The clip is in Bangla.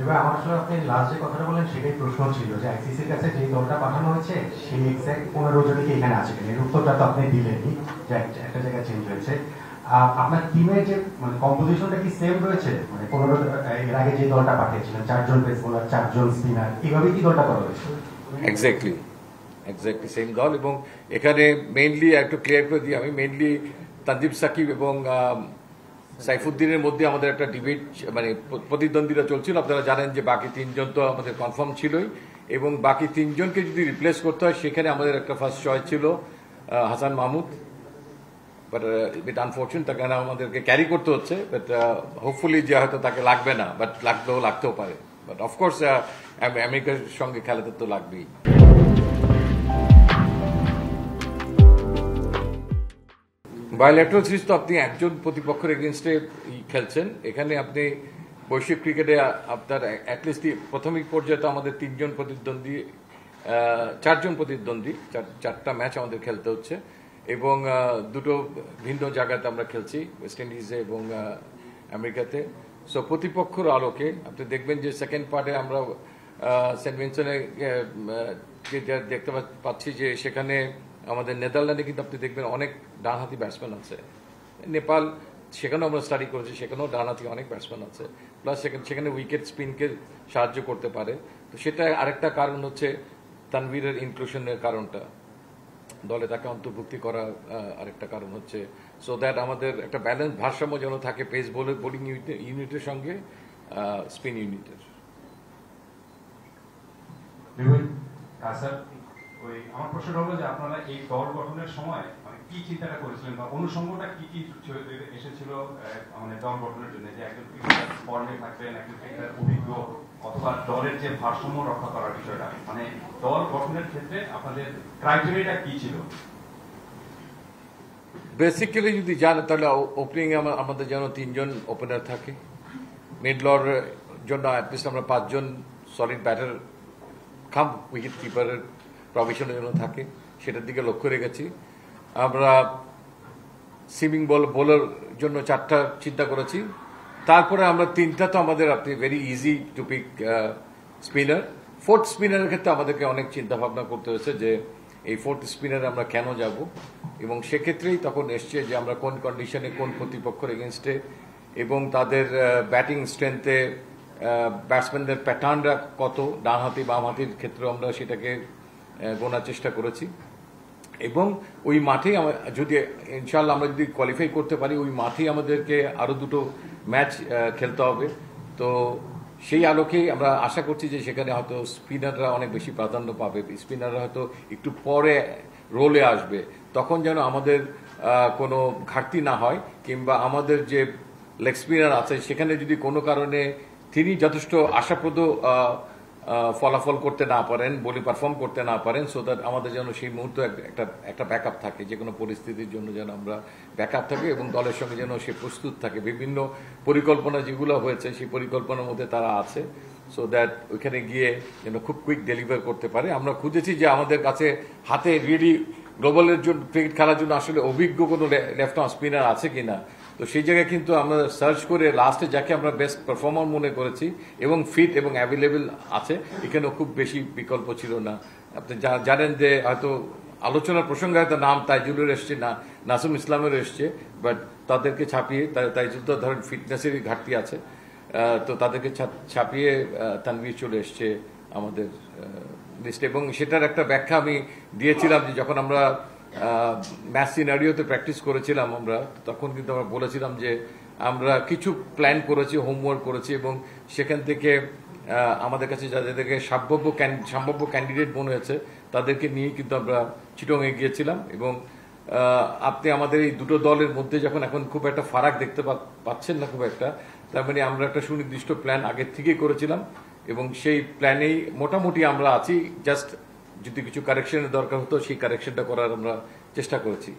এবার আমার আসলে আপনি লাস্ট যে কথাটা বলেন সেটাই প্রশ্ন ছিল যে আইসিসির কাছে যে দলটা পাঠানো হয়েছে সেই এক্সাক্ট 15 জনই কি এখানে আছে কিনা, এর উত্তরটা তো আপনি দিলেনই যে একটা জায়গায় চেঞ্জ হয়েছে। আপনার টিমের যে মানে কম্পোজিশনটা কি সেম রয়েছে, মানে 15 এর আগে যে দলটা পাঠিয়েছিলেন 4 জন পেস বোলার 4 জন স্পিনার এইভাবেই কি দলটা করা হয়েছে? এক্স্যাক্টলি সেম দল। এবং এখানে মেইনলি একটু ক্লিয়ার করে দিই, আমি মেইনলি তানজিব সাকিব এবং সাইফুদ্দিনের মধ্যে আমাদের একটা ডিবেট মানে প্রতিদ্বন্দ্বীরা চলছিল। আপনারা জানেন যে বাকি 3 জন তো আমাদের কনফার্ম ছিলই, এবং বাকি 3 জনকে যদি রিপ্লেস করতে হয় সেখানে আমাদের একটা ফার্স্ট চয়েস ছিল Hasan Mahmud. But it unfortunate, তাকে আমাদেরকে ক্যারি করতে হচ্ছে। বাট হোপফুলি যে হয়তো তাকে লাগবে না, বাট লাগতেও পারে। বাট অফকোর্স আমেরিকার সঙ্গে খেলাতে তো লাগবেই। বায়োল্যাটারাল সিরিজ তো আপনি একজন প্রতিপক্ষের এগেনস্টে খেলছেন। এখানে আপনি বৈশ্বিক ক্রিকেটে আপনার অ্যাটলিস্ট প্রাথমিক পর্যায়ে তো আমাদের 3 জন প্রতিদ্বন্দ্বী, 4 জন প্রতিদ্বন্দ্বী, 4টা ম্যাচ আমাদের খেলতে হচ্ছে, এবং দুটো ভিন্ন জায়গাতে আমরা খেলছি, ওয়েস্ট ইন্ডিজে এবং আমেরিকাতে। সো প্রতিপক্ষের আলোকে আপনি দেখবেন যে সেকেন্ড পার্টে আমরা সেন্ট ভিনসেন্টে দেখতে পাচ্ছি যে সেখানে আমাদের নেদারল্যান্ডে কিন্তু আপনি দেখবেন অনেক ডানহাতি ব্যাটসম্যান আছে। নেপাল সেখানেও আমরা স্টাডি করেছি, সেখানেও ডানহাতি অনেক ব্যাটসম্যান আছে, প্লাস সেখানে উইকেট স্পিনকে সাহায্য করতে পারে। তো সেটা আরেকটা কারণ হচ্ছে তানভীরের ইনক্লুশনের কারণটা, দলে তাকে অন্তর্ভুক্তি করা আরেকটা কারণ হচ্ছে, সো দ্যাট আমাদের একটা ব্যালেন্স ভারসাম্য যেন থাকে পেস বোলিং ইউনিটের সঙ্গে স্পিন ইউনিটের। স্যার, আমার প্রশ্নটা হলো যে আপনারা এই দল গঠনের সময় মানে কি চিন্তাটা করেছিলেন বা অনুষঙ্গটা কি কি এসেছিল মানে দল গঠনের জন্য, যে একজন ক্রিকেটার ফর্মে থাকবেন, একজন ক্রিকেটার অভিজ্ঞ, অথবা দলের যে ভারসাম্য রক্ষা করার বিষয়টা, মানে দল গঠনের ক্ষেত্রে আপনাদের ক্রাইটেরিয়াটা কি ছিল? বেসিক্যালি যদি জানে তাহলে ওপেনিং আমাদের যেন 3 জন ওপেনার থাকে, মিডলর জন্য অ্যাটলিস্ট আমরা 5 জন সলিড ব্যাটার কাম উইকেট কিপারের প্রভিশনের জন্য থাকে, সেটার দিকে লক্ষ্য রেখেছি। আমরা সিমিং বোলার জন্য 4টা চিন্তা করেছি। তারপরে আমরা 3টা তো আমাদের আপনি very easy to pick spinner. 4th স্পিনারের ক্ষেত্রে আমাদেরকে অনেক চিন্তা ভাবনা করতে হয়েছে যে এই 4th স্পিনারে আমরা কেন যাব, এবং সেক্ষেত্রেই তখন এসছে যে আমরা কোন কন্ডিশনে কোন প্রতিপক্ষের এগেনস্টে এবং তাদের ব্যাটিং স্ট্রেংথে ব্যাটসম্যানদের প্যাটার্নরা কত, ডানহাতি বামহাতির ক্ষেত্রে আমরা সেটাকে গোনার চেষ্টা করেছি। এবং ওই মাঠেই যদি ইনশাল্লাহ আমরা যদি কোয়ালিফাই করতে পারি, ওই মাঠেই আমাদেরকে আরো 2টো ম্যাচ খেলতে হবে। তো সেই আলোকেই আমরা আশা করছি যে সেখানে হয়তো স্পিনাররা অনেক বেশি প্রাধান্য পাবে, স্পিনাররা হয়তো একটু পরে রোলে আসবে, তখন যেন আমাদের কোনো ঘাটতি না হয়, কিংবা আমাদের যে লেগ স্পিনার আছে সেখানে যদি কোনো কারণে তিনি যথেষ্ট আশাপ্রদ ফলাফল করতে না পারেন, বোলিং পারফর্ম করতে না পারেন, সো দ্যাট আমাদের যেন সেই মুহূর্তে একটা ব্যাকআপ থাকে, যে কোনো পরিস্থিতির জন্য যেন আমরা ব্যাকআপ থাকে এবং দলের সঙ্গে যেন সে প্রস্তুত থাকে। বিভিন্ন পরিকল্পনা যেগুলো হয়েছে সেই পরিকল্পনার মধ্যে তারা আছে, সো দ্যাট ওইখানে গিয়ে যেন খুব কুইক ডেলিভার করতে পারে। আমরা খুঁজেছি যে আমাদের কাছে হাতে রিয়েলি গ্লোবালের জন্য ক্রিকেট খেলার জন্য আসলে অভিজ্ঞ কোনো লেফট আর্ম স্পিনার আছে কিনা। তো সেই জায়গায় কিন্তু আমরা সার্চ করে লাস্টে যাকে আমরা বেস্ট পারফর্মার মনে করেছি এবং ফিট এবং অ্যাভেলেবেল আছে, এখানেও খুব বেশি বিকল্প ছিল না। আপনি জানেন যে হয়তো আলোচনার প্রসঙ্গে হয়তো নাম তাইজুলের এসছে, না নাসুম ইসলামের এসছে, বাট তাদেরকে ছাপিয়ে তাইজুল তো ধরেন ফিটনেসেরই ঘাটতি আছে, তো তাদেরকে ছাপিয়ে তানভীর চলে এসছে আমাদের লিস্টে। এবং সেটার একটা ব্যাখ্যা আমি দিয়েছিলাম যে যখন আমরা ম্যাচ সিনারিওতে প্র্যাকটিস করেছিলাম আমরা, তখন কিন্তু আমরা বলেছিলাম যে আমরা কিছু প্ল্যান করেছি, হোমওয়ার্ক করেছি, এবং সেখান থেকে আমাদের কাছে যাদেরকে সম্ভাব্য ক্যান্ডিডেট মনে হয়েছে তাদেরকে নিয়ে কিন্তু আমরা চিটংয়ে গিয়েছিলাম। এবং আপনি আমাদের এই 2টো দলের মধ্যে যখন এখন খুব একটা ফারাক দেখতে পাচ্ছেন না খুব একটা, তার মানে আমরা একটা সুনির্দিষ্ট প্ল্যান আগের থেকেই করেছিলাম এবং সেই প্ল্যানেই মোটামুটি আমরা আছি। জাস্ট যদি কিছু কারেকশনের দরকার হতো সেই কারেকশনটা করার আমরা চেষ্টা করেছি।